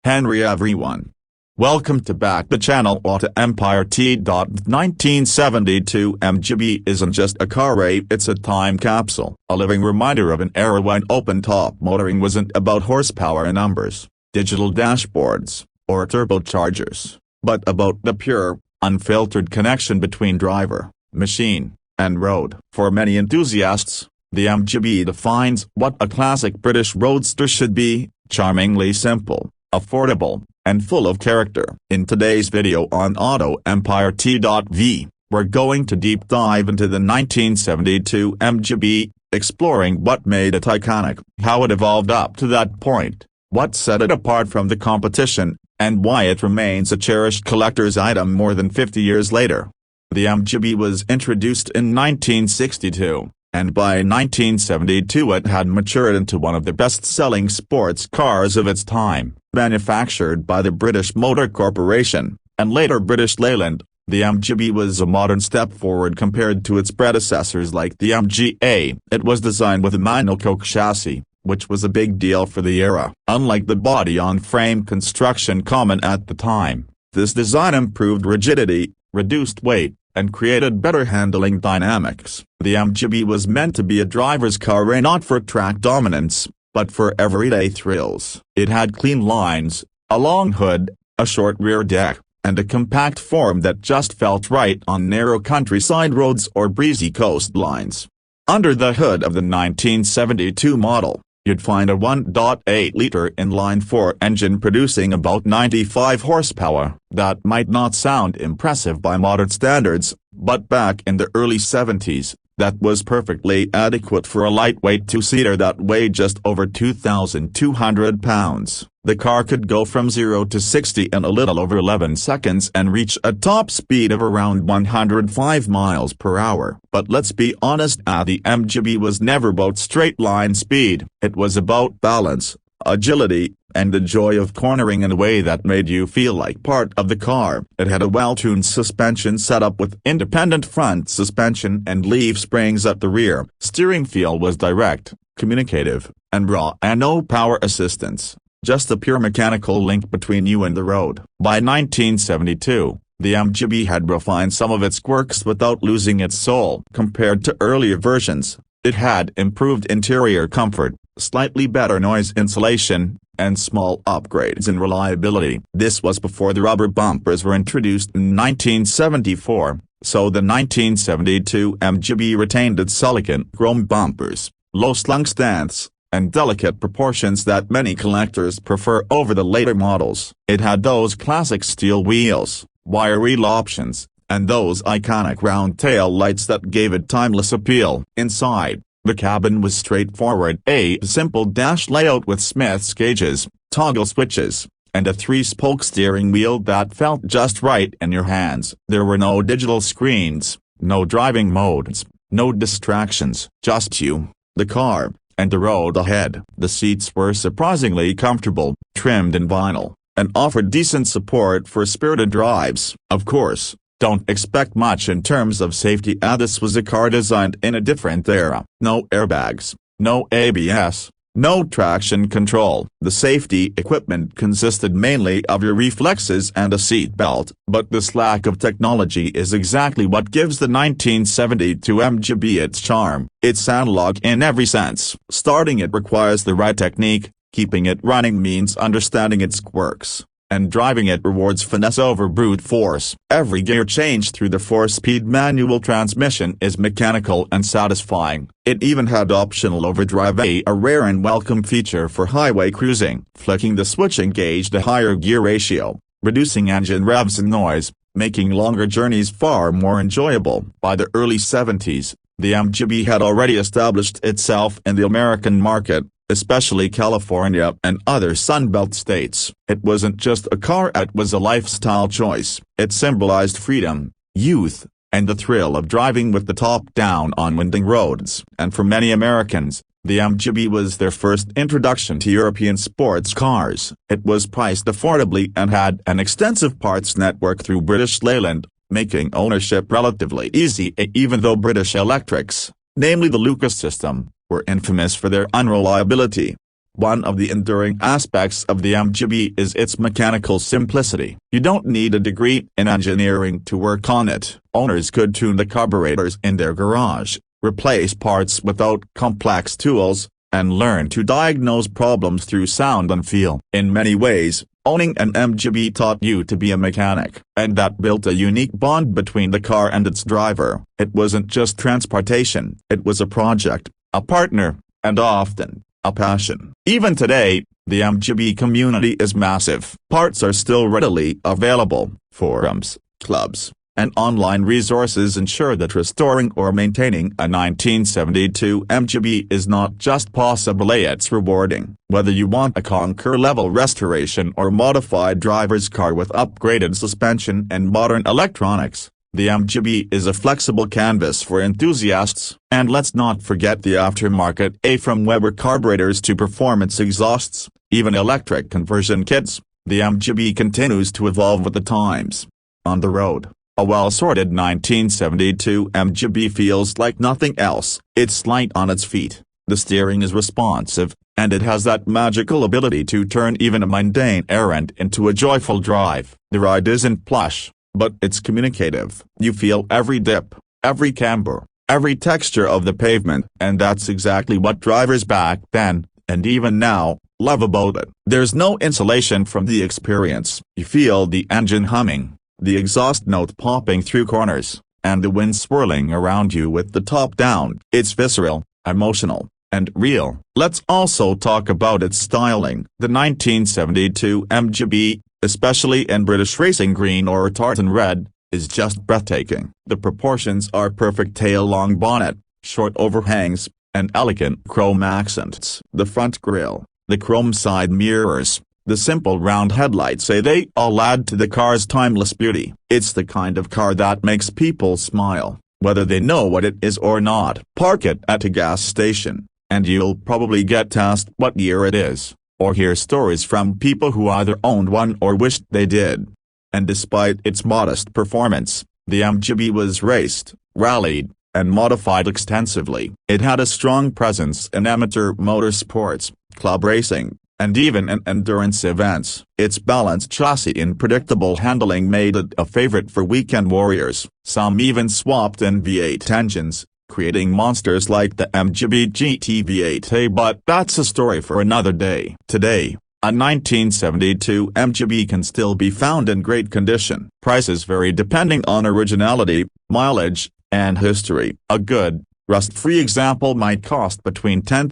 Henry everyone. Welcome to back the channel Auto Empire T. 1972 MGB isn't just a car race, it's a time capsule, a living reminder of an era when open-top motoring wasn't about horsepower and numbers, digital dashboards, or turbochargers, but about the pure, unfiltered connection between driver, machine, and road. For many enthusiasts, the MGB defines what a classic British roadster should be: charmingly simple, affordable, and full of character. In today's video on Auto Empire T.V, we're going to deep dive into the 1972 MGB, exploring what made it iconic, how it evolved up to that point, what set it apart from the competition, and why it remains a cherished collector's item more than 50 years later. The MGB was introduced in 1962. And by 1972 it had matured into one of the best-selling sports cars of its time. Manufactured by the British Motor Corporation, and later British Leyland, the MGB was a modern step forward compared to its predecessors like the MGA. It was designed with a monocoque chassis, which was a big deal for the era. Unlike the body-on-frame construction common at the time, this design improved rigidity, reduced weight, and created better handling dynamics. The MGB was meant to be a driver's car, not for track dominance, but for everyday thrills. It had clean lines, a long hood, a short rear deck, and a compact form that just felt right on narrow countryside roads or breezy coastlines. Under the hood of the 1972 model, you'd find a 1.8-liter inline-4 engine producing about 95 horsepower. That might not sound impressive by modern standards, but back in the early 70s, that was perfectly adequate for a lightweight two-seater that weighed just over 2,200 pounds. The car could go from 0 to 60 in a little over 11 seconds and reach a top speed of around 105 miles per hour. But let's be honest, the MGB was never about straight-line speed. It was about balance, agility, and the joy of cornering in a way that made you feel like part of the car. It had a well-tuned suspension setup with independent front suspension and leaf springs at the rear. Steering feel was direct, communicative, and raw, and no power assistance. Just a pure mechanical link between you and the road. By 1972, the MGB had refined some of its quirks without losing its soul. Compared to earlier versions, it had improved interior comfort, slightly better noise insulation, and small upgrades in reliability. This was before the rubber bumpers were introduced in 1974, so the 1972 MGB retained its elegant chrome bumpers, low-slung stance, and delicate proportions that many collectors prefer over the later models. It had those classic steel wheels, wire wheel options, and those iconic round tail lights that gave it timeless appeal. Inside, the cabin was straightforward, a simple dash layout with Smith's gauges, toggle switches, and a 3-spoke steering wheel that felt just right in your hands. There were no digital screens, no driving modes, no distractions, just you, the car, and the road ahead. The seats were surprisingly comfortable, trimmed in vinyl, and offered decent support for spirited drives. Of course, don't expect much in terms of safety, this was a car designed in a different era. No airbags, no ABS, no traction control. The safety equipment consisted mainly of your reflexes and a seat belt, but this lack of technology is exactly what gives the 1972 MGB its charm. It's analog in every sense. Starting it requires the right technique, keeping it running means understanding its quirks, and driving it rewards finesse over brute force. Every gear change through the 4-speed manual transmission is mechanical and satisfying. It even had optional overdrive, a rare and welcome feature for highway cruising. Flicking the switch engaged a higher gear ratio, reducing engine revs and noise, making longer journeys far more enjoyable. By the early 70s, the MGB had already established itself in the American market, especially California and other Sunbelt states. It wasn't just a car, it was a lifestyle choice. It symbolized freedom, youth, and the thrill of driving with the top down on winding roads. And for many Americans, the MGB was their first introduction to European sports cars. It was priced affordably and had an extensive parts network through British Leyland, making ownership relatively easy, even though British electrics, namely the Lucas system, were infamous for their unreliability. One of the enduring aspects of the MGB is its mechanical simplicity. You don't need a degree in engineering to work on it. Owners could tune the carburetors in their garage, replace parts without complex tools, and learn to diagnose problems through sound and feel. In many ways, owning an MGB taught you to be a mechanic, and that built a unique bond between the car and its driver. It wasn't just transportation, it was a project, a partner, and often, a passion. Even today, the MGB community is massive. Parts are still readily available. Forums, clubs, and online resources ensure that restoring or maintaining a 1972 MGB is not just possible, it's rewarding. Whether you want a conquer-level restoration or modified driver's car with upgraded suspension and modern electronics, the MGB is a flexible canvas for enthusiasts. And let's not forget the aftermarket, from Weber carburetors to performance exhausts, even electric conversion kits. The MGB continues to evolve with the times. On the road, a well-sorted 1972 MGB feels like nothing else. It's light on its feet, the steering is responsive, and it has that magical ability to turn even a mundane errand into a joyful drive. The ride isn't plush, but it's communicative. You feel every dip, every camber, every texture of the pavement, and that's exactly what drivers back then, and even now, love about it. There's no insulation from the experience. You feel the engine humming, the exhaust note popping through corners, and the wind swirling around you with the top down. It's visceral, emotional, and real. Let's also talk about its styling. The 1972 MGB, especially in British racing green or tartan red, is just breathtaking. The proportions are perfect: tail-long bonnet, short overhangs, and elegant chrome accents. The front grille, the chrome side mirrors, the simple round headlights, they all add to the car's timeless beauty. It's the kind of car that makes people smile, whether they know what it is or not. Park it at a gas station, and you'll probably get asked what year it is, or hear stories from people who either owned one or wished they did. And despite its modest performance, the MGB was raced, rallied, and modified extensively. It had a strong presence in amateur motorsports, club racing, and even in endurance events. Its balanced chassis and predictable handling made it a favorite for weekend warriors. Some even swapped in V8 engines, creating monsters like the MGB GT V8A, but that's a story for another day. Today, a 1972 MGB can still be found in great condition. Prices vary depending on originality, mileage, and history. A good, rust-free example might cost between $10,000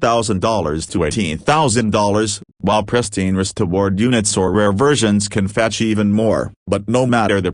to $18,000, while pristine restored units or rare versions can fetch even more. But no matter the